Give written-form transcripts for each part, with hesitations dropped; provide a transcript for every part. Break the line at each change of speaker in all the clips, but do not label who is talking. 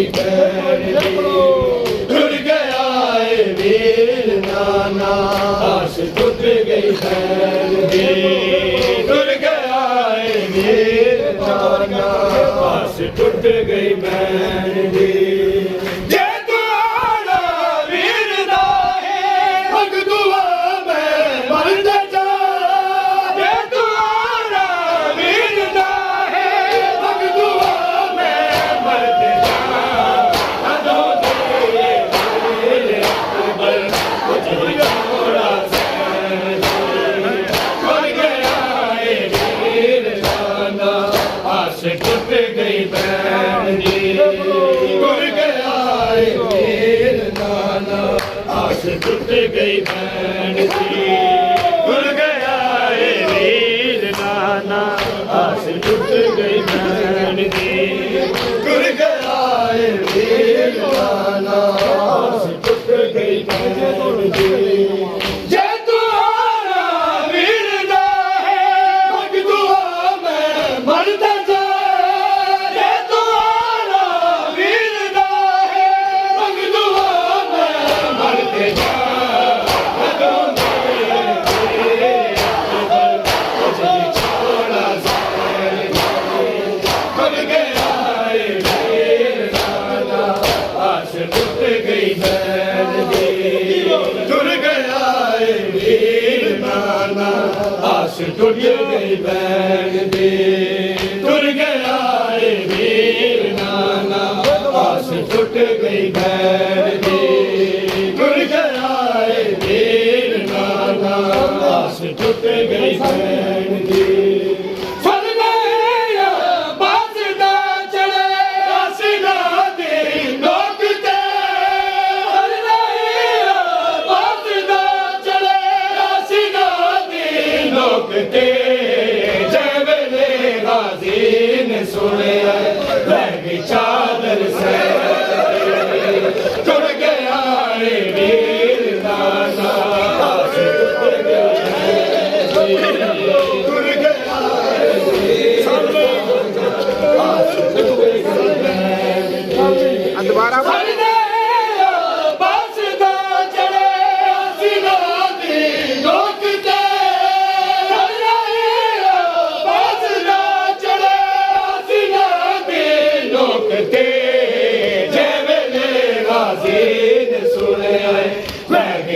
ban दी टुट गया है वीर नाना आस टूट गई बैन दी टुट गया है वीर नाना आस टूट गई बैन दी टूट गई बैन दी टूट गया है वीर नाना आस टूट गई बैन दी टूट गया है वीर नाना आस टूट गई बैन दी टूट गया है वीर नाना आस टूट गई बैन दी टूट गई बैन दी टूट गया है वीर नाना आस टूट गई बैन दी टूट गया है वीर नाना आस टूट गई बैन दी टूट गया है वीर नाना आस टूट गई बैन दी सुने लगी चादर से टूट गया है वीर नाना आस टूट गया है वीर आस टूट गया दोबारा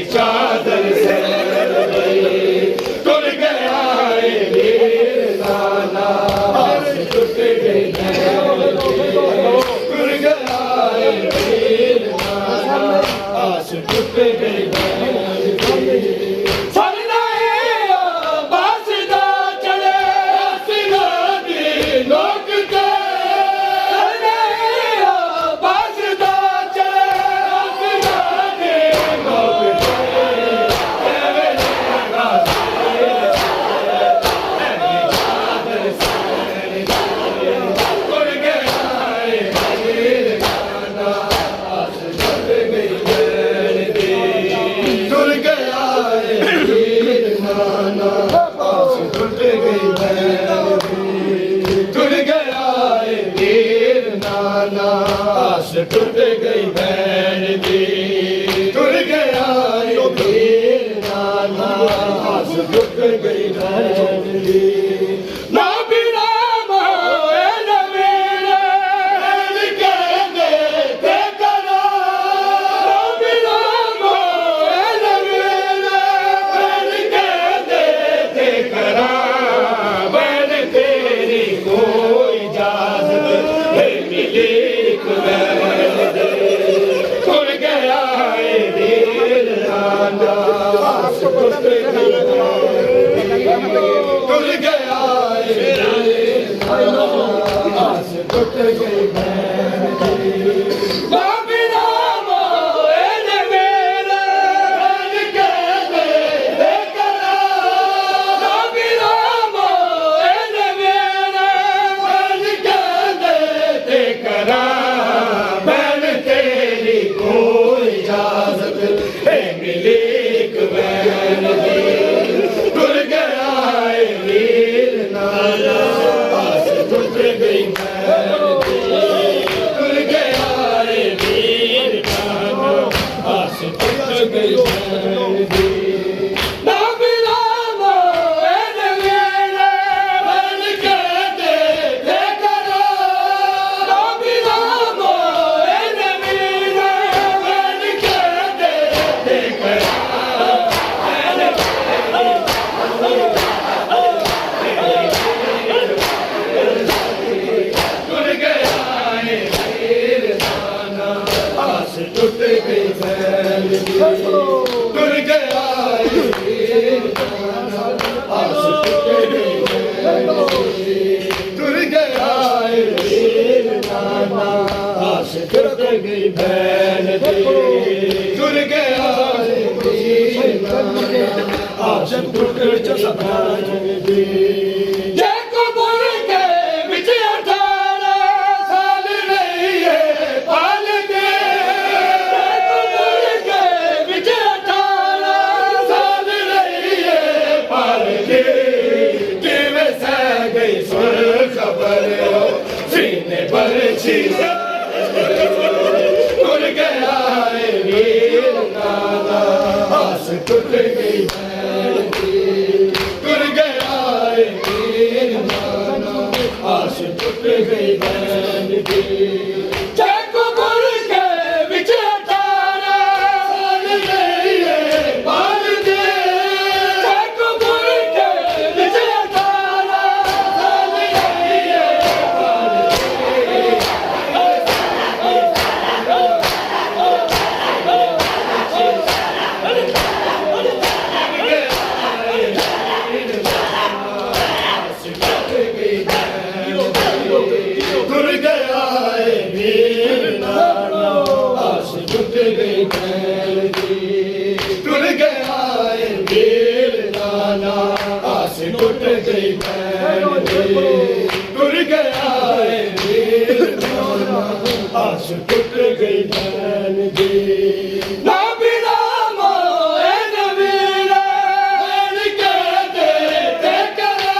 चादर से टूट गया है वीर नाना आस टूट गई टूट गया है वीर नाना आस टूट गई टूट गई बैन दी टूट गया वीर नाना आस टूट गई बैन दी ना बिना मोए न मेरे कहने ते करा ना बिना मोए न मेरे कहने ते करा बैन तेरी कोई इजाजत है मिली टूट गया है वीर नाना आस टूट गई टूट गया है वीर नाना आस टूट गई टूट गई टूट गई बहन दी तुर गया वीर नाना आस टूट गई बहन दी तुर गया वीर नाना आस टूट गई बहन दी तुर गया वीर नाना आस टूट गई बहन दी तुर गया वीर नाना आस टूट गई बहन दी तुर गया वीर नाना आस टूट गई बहन दी टूट गई बहन दी तुर गया वीर नाना आस टूट गई बहन दी ना बिना मोए नवीरा बन के दे करा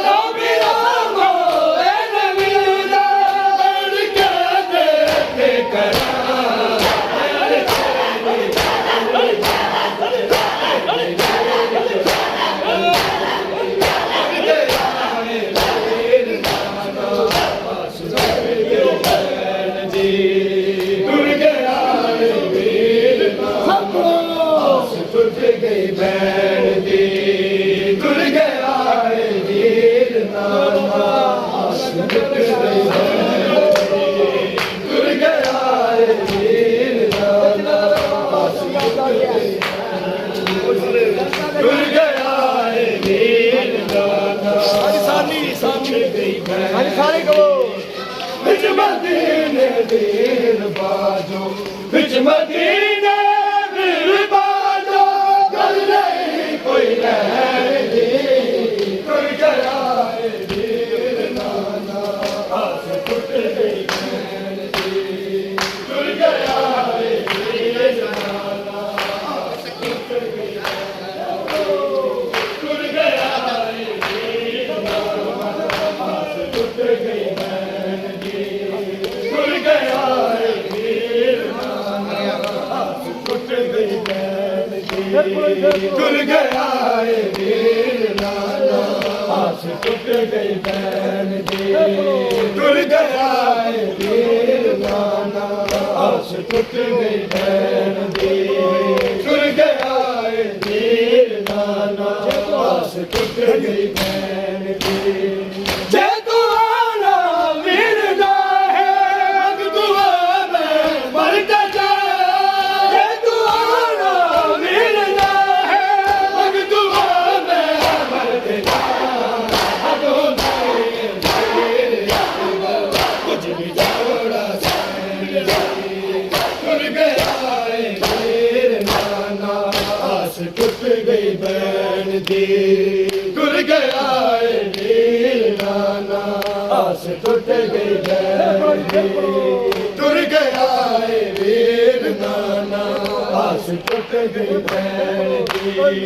ना बिना मोए नवीरा बन के दे करा बहन दी तुर गया वीर नाना आस टूट गई बहन दी तुर गया वीर नाना आस टूट गई तुर गया वीर नाना टूट गई बहन बिच मदीने दीन बाजो बिच मदीने दिल बाजो कोई नहीं तुर गया वीर नाना आस टूट गई बहन दी तुर गया वीर नाना आस टूट गई तुर गया वीर नाना आस टूट गई बहन दी तुर गया वीर नाना आस टूट गई बहन दी तुर गया वीर नाना आस टूट गई बहन दी तुर गया वीर नाना आस टूट गई बहन दी तुर गया वीर नाना आस टूट गई बहन दी जय तू आना वीर ना है दुआ में मर जा जय तू आना वीर ना है दुआ में मर जा कुछ भी जोड़ा तुर गया वीर नाना आस टूट गई बहन दी तुर गया वीर नाना आस टूट गई बहन दी तुर गया वीर नाना आस टूट गई बहन दी